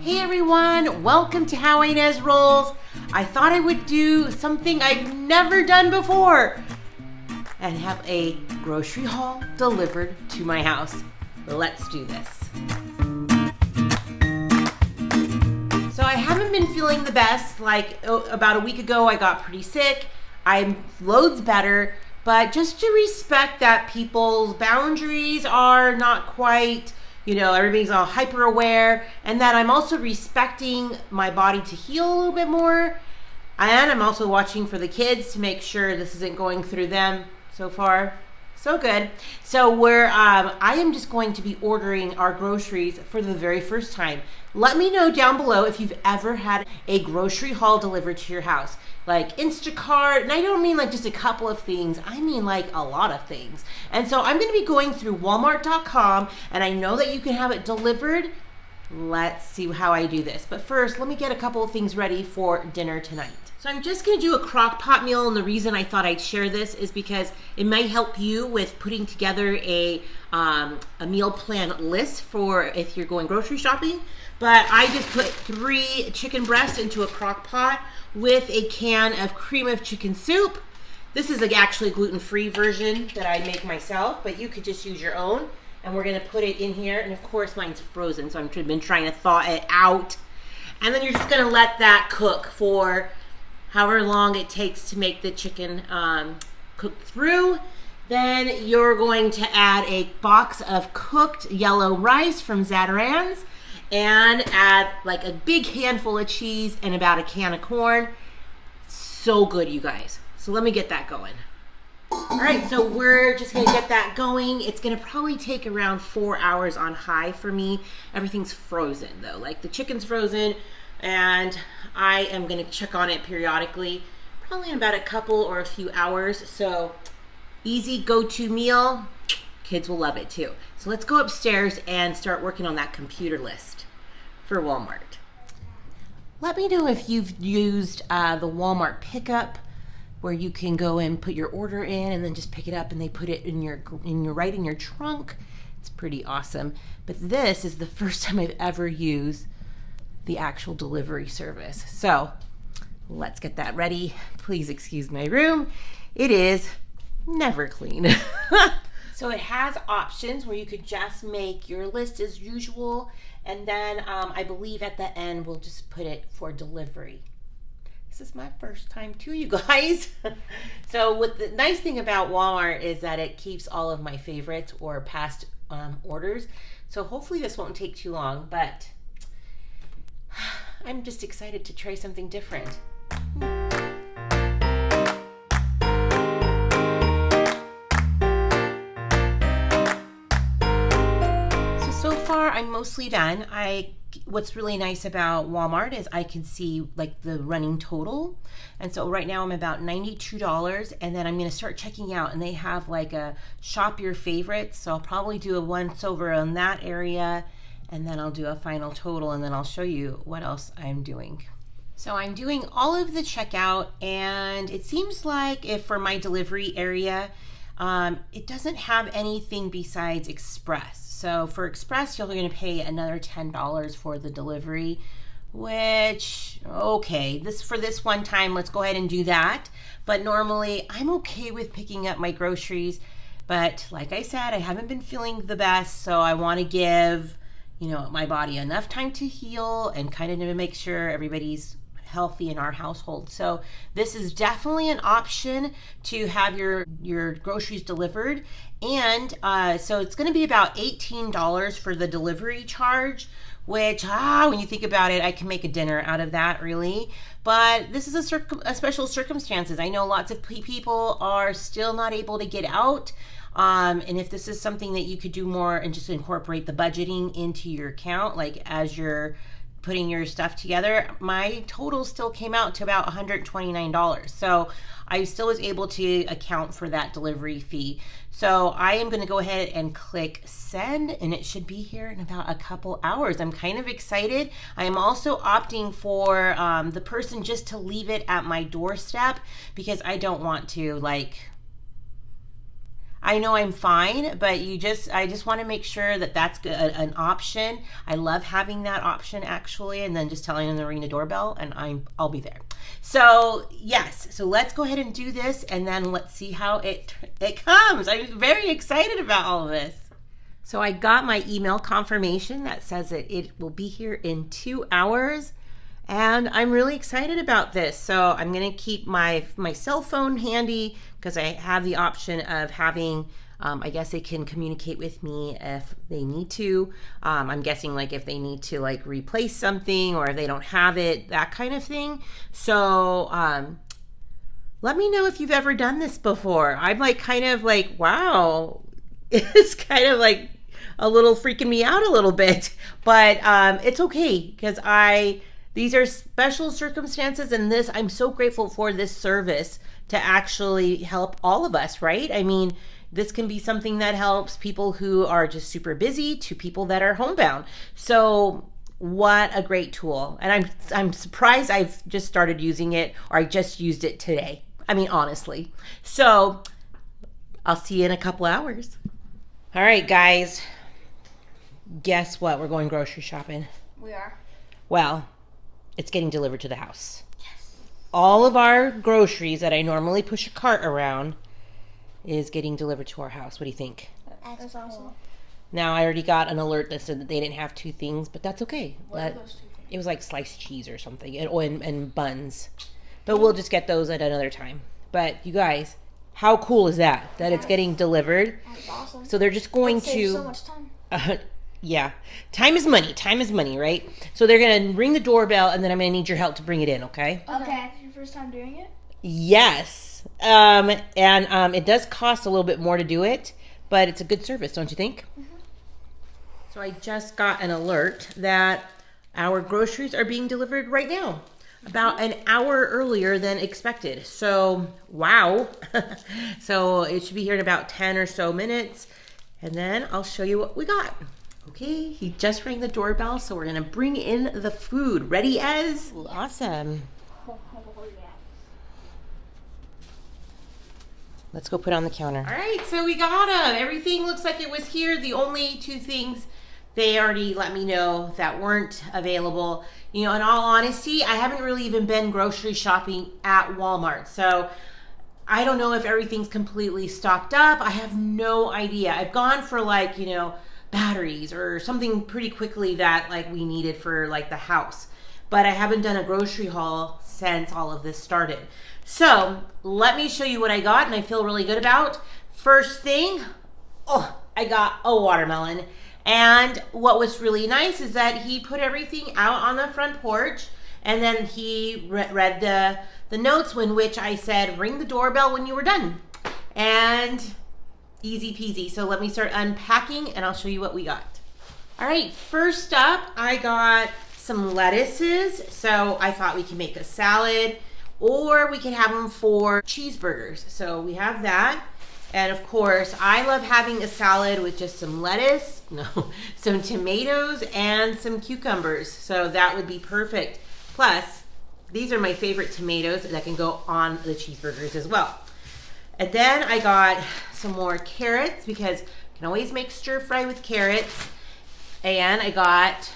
Hey everyone, welcome to How Ines Rolls. I thought I would do something I've never done before and have a grocery haul delivered to my house. Let's do this. So I haven't been feeling the best. About a week ago, I got pretty sick. I'm loads better, but just to respect that people's boundaries are not quite, everybody's all hyper aware, and that I'm also respecting my body to heal a little bit more. And I'm also watching for the kids to make sure this isn't going through them. So far, so good. So I am just going to be ordering our groceries for the very first time. Let me know down below if you've ever had a grocery haul delivered to your house, like Instacart. And I don't mean like just a couple of things. I mean like a lot of things. And so I'm going to be going through Walmart.com, and I know that you can have it delivered. Let's see how I do this. But first, let me get a couple of things ready for dinner tonight. So I'm just going to do a crock pot meal, and the reason I thought I'd share this is because it might help you with putting together a meal plan list for if you're going grocery shopping. But I just put 3 chicken breasts into a crock pot with a can of cream of chicken soup. This is actually a gluten-free version that I make myself, but you could just use your own. And we're going to put it in here, and of course mine's frozen, so I've been trying to thaw it out. And then you're just going to let that cook for however long it takes to make the chicken cook through. Then you're going to add a box of cooked yellow rice from Zatarain's, and add like a big handful of cheese and about a can of corn. So good, you guys. So let me get that going. All right, so we're just gonna get that going. It's gonna probably take around 4 hours on high for me. Everything's frozen though, like the chicken's frozen, and I am gonna check on it periodically, probably in about a couple or a few hours. So easy go-to meal. Kids will love it too. So let's go upstairs and start working on that computer list for Walmart. Let me know if you've used the Walmart pickup, where you can go and put your order in and then just pick it up and they put it in your trunk. It's pretty awesome. But this is the first time I've ever used the actual delivery service. So let's get that ready. Please excuse my room. It is never clean. So it has options where you could just make your list as usual, and then I believe at the end we'll just put it for delivery. This is my first time too, you guys. So what the nice thing about Walmart is that it keeps all of my favorites or past orders. So hopefully this won't take too long, but I'm just excited to try something different. So far I'm mostly done. What's really nice about Walmart is I can see like the running total. And so right now I'm about $92, and then I'm going to start checking out, and they have like a shop your favorites. So I'll probably do a once over on that area, and then I'll do a final total, and then I'll show you what else I'm doing. So I'm doing all of the checkout, and it seems like if for my delivery area, it doesn't have anything besides Express. So for Express, you're going to pay another $10 for the delivery, which, okay, for this one time, let's go ahead and do that. But normally, I'm okay with picking up my groceries. But like I said, I haven't been feeling the best, so I want to give, my body enough time to heal and kind of to make sure everybody's healthy in our household. So this is definitely an option to have your groceries delivered. And so it's going to be about $18 for the delivery charge, which when you think about it, I can make a dinner out of that, really. But this is a special circumstances. I know lots of people are still not able to get out. And if this is something that you could do more and just incorporate the budgeting into your account, like as you're putting your stuff together, my total still came out to about $129. So I still was able to account for that delivery fee. So I am going to go ahead and click send, and it should be here in about a couple hours. I'm kind of excited. I am also opting for the person just to leave it at my doorstep, because I don't want to I know I'm fine, but I just want to make sure that that's an option. I love having that option actually, and then just telling them to ring the doorbell, and I'll be there. So yes, so let's go ahead and do this, and then let's see how it comes. I'm very excited about all of this. So I got my email confirmation that says that it will be here in 2 hours. And I'm really excited about this. So I'm gonna keep my cell phone handy because I have the option of having, I guess they can communicate with me if they need to. I'm guessing like if they need to like replace something or if they don't have it, that kind of thing. So let me know if you've ever done this before. I'm like kind of like, wow, it's kind of like a little freaking me out a little bit, but it's okay because these are special circumstances, and I'm so grateful for this service to actually help all of us, right? I mean, this can be something that helps people who are just super busy to people that are homebound. So what a great tool. And I'm surprised I've just started using it, or I just used it today. I mean, honestly. So I'll see you in a couple hours. All right, guys. Guess what? We're going grocery shopping. We are. Well, it's getting delivered to the house. Yes. All of our groceries that I normally push a cart around is getting delivered to our house. What do you think? That's awesome. Now, I already got an alert that said that they didn't have 2 things, but that's okay. What are those 2 things? It was like sliced cheese or something, and buns. But we'll just get those at another time. But you guys, how cool is that? That it's getting delivered. That's awesome. So they're just going to... so much time. Yeah. Time is money. Time is money, right? So they're going to ring the doorbell, and then I'm going to need your help to bring it in, okay? Okay. Is your first time doing it? Yes. And it does cost a little bit more to do it, but it's a good service, don't you think? Mm-hmm. So I just got an alert that our groceries are being delivered right now, about an hour earlier than expected. So, wow. So it should be here in about 10 or so minutes, and then I'll show you what we got. Okay, he just rang the doorbell, so we're gonna bring in the food. Ready, Ez? Awesome. Let's go put it on the counter. All right, so we got them. Everything looks like it was here. The only 2 things they already let me know that weren't available. You know, in all honesty, I haven't really even been grocery shopping at Walmart, so I don't know if everything's completely stocked up. I have no idea. I've gone for like, you know, batteries or something pretty quickly that like we needed for like the house, but I haven't done a grocery haul since all of this started. So let me show you what I got and I feel really good about. First thing, I got a watermelon, and what was really nice is that he put everything out on the front porch, and then he read the notes in which I said ring the doorbell when you were done, and easy peasy. So let me start unpacking and I'll show you what we got. All right, first up, I got some lettuces. So I thought we could make a salad, or we could have them for cheeseburgers. So we have that. And of course, I love having a salad with just some lettuce, some tomatoes and some cucumbers. So that would be perfect. Plus, these are my favorite tomatoes that can go on the cheeseburgers as well. And then I got some more carrots because you can always make stir fry with carrots. And I got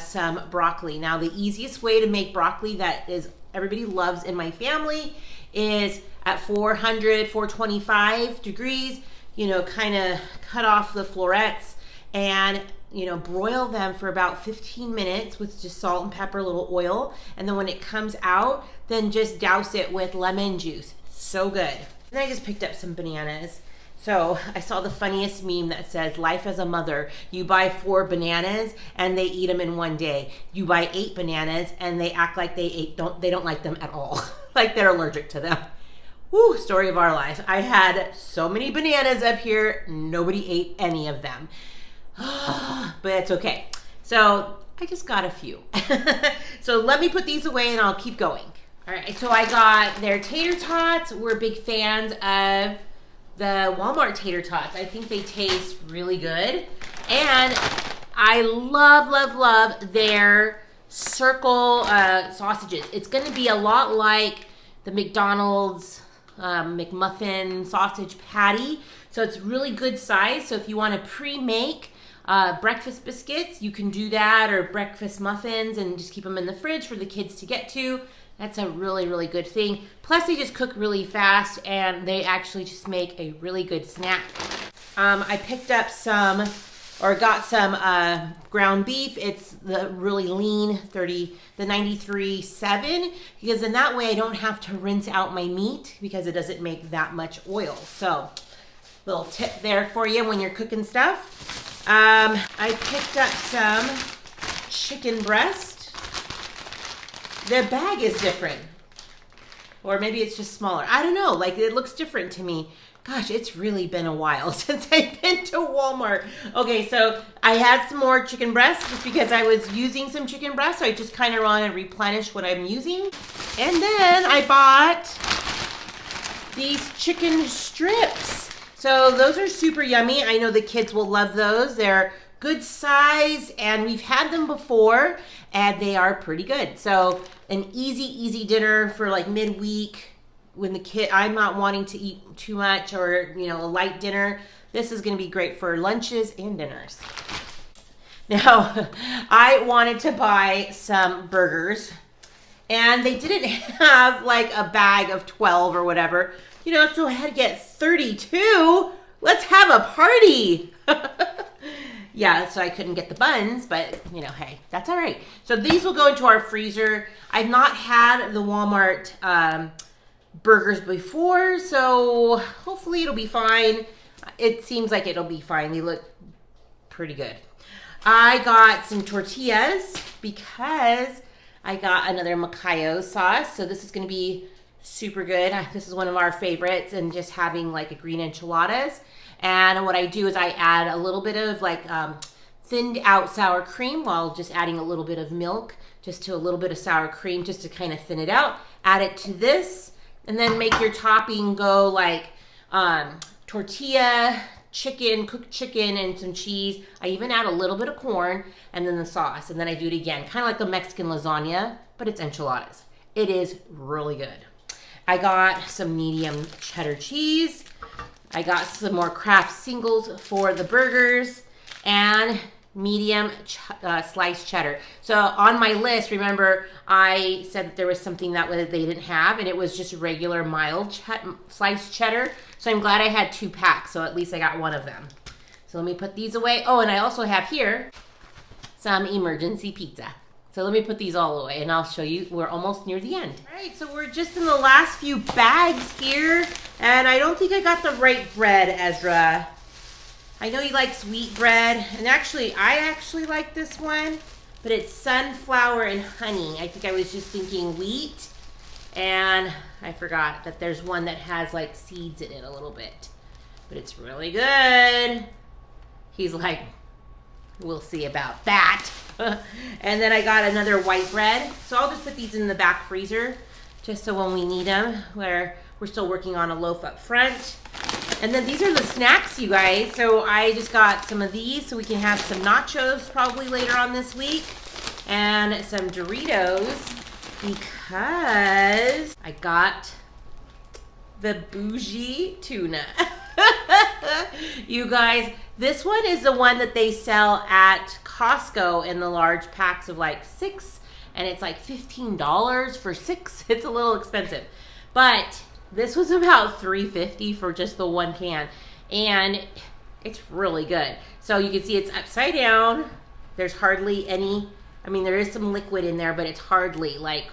some broccoli. Now, the easiest way to make broccoli that everybody loves in my family is at 425 degrees, you know, kind of cut off the florets and, you know, broil them for about 15 minutes with just salt and pepper, a little oil. And then when it comes out, then just douse it with lemon juice. So good. And I just picked up some bananas. So I saw the funniest meme that says, life as a mother, you buy 4 bananas and they eat them in one day. You buy 8 bananas and they act like they don't like them at all. Like they're allergic to them. Woo, story of our life. I had so many bananas up here, nobody ate any of them. But it's okay. So I just got a few. So let me put these away and I'll keep going. All right, so I got their tater tots. We're big fans of the Walmart tater tots. I think they taste really good. And I love, love, love their circle sausages. It's gonna be a lot like the McDonald's McMuffin sausage patty. So it's really good size. So if you want to pre-make breakfast biscuits, you can do that, or breakfast muffins, and just keep them in the fridge for the kids to get to. That's a really, really good thing. Plus, they just cook really fast, and they actually just make a really good snack. I picked up got some ground beef. It's the really lean the 93.7, because in that way I don't have to rinse out my meat because it doesn't make that much oil. So, little tip there for you when you're cooking stuff. I picked up some chicken breast. The bag is different. Or maybe it's just smaller. I don't know. Like, it looks different to me. Gosh, it's really been a while since I've been to Walmart. Okay, so I had some more chicken breast just because I was using some chicken breast. So I just kind of want to replenish what I'm using. And then I bought these chicken strips. So those are super yummy. I know the kids will love those. They're good size, and we've had them before, and they are pretty good. So an easy dinner for like midweek when I'm not wanting to eat too much, or a light dinner. This is going to be great for lunches and dinners. Now, I wanted to buy some burgers, and they didn't have like a bag of 12 or whatever, so I had to get 32. Let's have a party. Yeah, so I couldn't get the buns, but hey, that's all right. So these will go into our freezer. I've not had the Walmart burgers before, so hopefully it'll be fine. It seems like it'll be fine. They look pretty good. I got some tortillas because I got another macayo sauce. So this is going to be super good. This is one of our favorites, and just having like a green enchiladas. And what I do is I add a little bit of like thinned out sour cream, while just adding a little bit of milk, just to a little bit of sour cream, just to kind of thin it out. Add it to this, and then make your topping go like tortilla, chicken, cooked chicken, and some cheese. I even add a little bit of corn, and then the sauce. And then I do it again, kind of like a Mexican lasagna, but it's enchiladas. It is really good. I got some medium cheddar cheese. I got some more Kraft singles for the burgers, and medium sliced cheddar. So on my list, remember, I said that there was something that they didn't have, and it was just regular mild sliced cheddar. So I'm glad I had 2 packs, so at least I got one of them. So let me put these away. Oh, and I also have here some emergency pizza. So let me put these all away, and I'll show you. We're almost near the end. All right, so we're just in the last few bags here, and I don't think I got the right bread, Ezra. I know he likes wheat bread, and I actually like this one, but it's sunflower and honey. I think I was just thinking wheat, and I forgot that there's one that has like seeds in it a little bit, but it's really good. He's like, we'll see about that. And then I got another white bread. So I'll just put these in the back freezer, just so when we need them, where we're still working on a loaf up front. And then these are the snacks, you guys. So I just got some of these so we can have some nachos probably later on this week, and some Doritos, because I got the bougie tuna. You guys, this one is the one that they sell at Costco in the large packs of like 6, and it's like $15 for 6. It's a little expensive, but this was about $3.50 for just the one can, and it's really good. So you can see it's upside down. There's hardly any, there is some liquid in there, but it's hardly like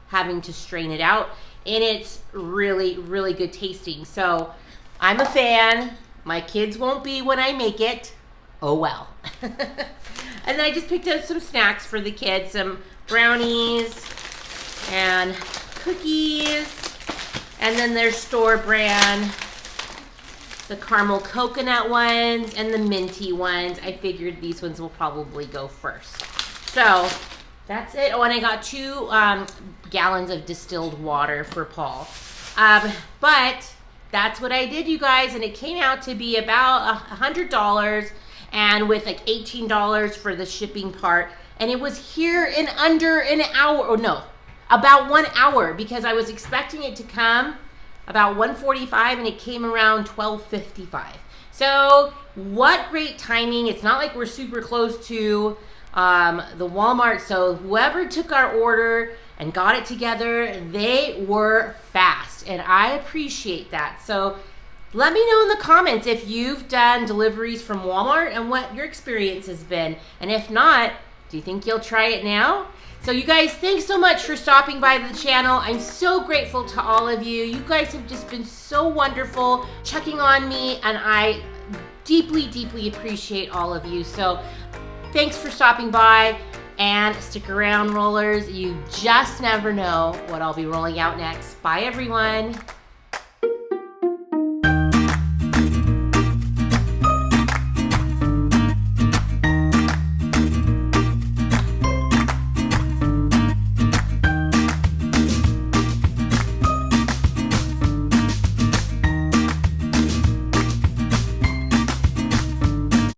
having to strain it out, and it's really, really good tasting. So I'm a fan. My kids won't be when I make it. Oh well. And then I just picked up some snacks for the kids, some brownies and cookies, and then their store brand, the caramel coconut ones and the minty ones. I figured these ones will probably go first. So that's it. Oh, and I got 2 gallons of distilled water for Paul. But that's what I did, you guys, and it came out to be about $100, and with like $18 for the shipping part, and it was here in under an hour. Or no, about 1 hour, because I was expecting it to come about 1:45, and it came around 12:55. So what great timing. It's not like we're super close to the Walmart. So whoever took our order and got it together, they were fast. And I appreciate that. So let me know in the comments if you've done deliveries from Walmart and what your experience has been. And if not, do you think you'll try it now? So you guys, thanks so much for stopping by the channel. I'm so grateful to all of you. You guys have just been so wonderful checking on me, and I deeply, deeply appreciate all of you. So thanks for stopping by, and stick around, rollers. You just never know what I'll be rolling out next. Bye, everyone.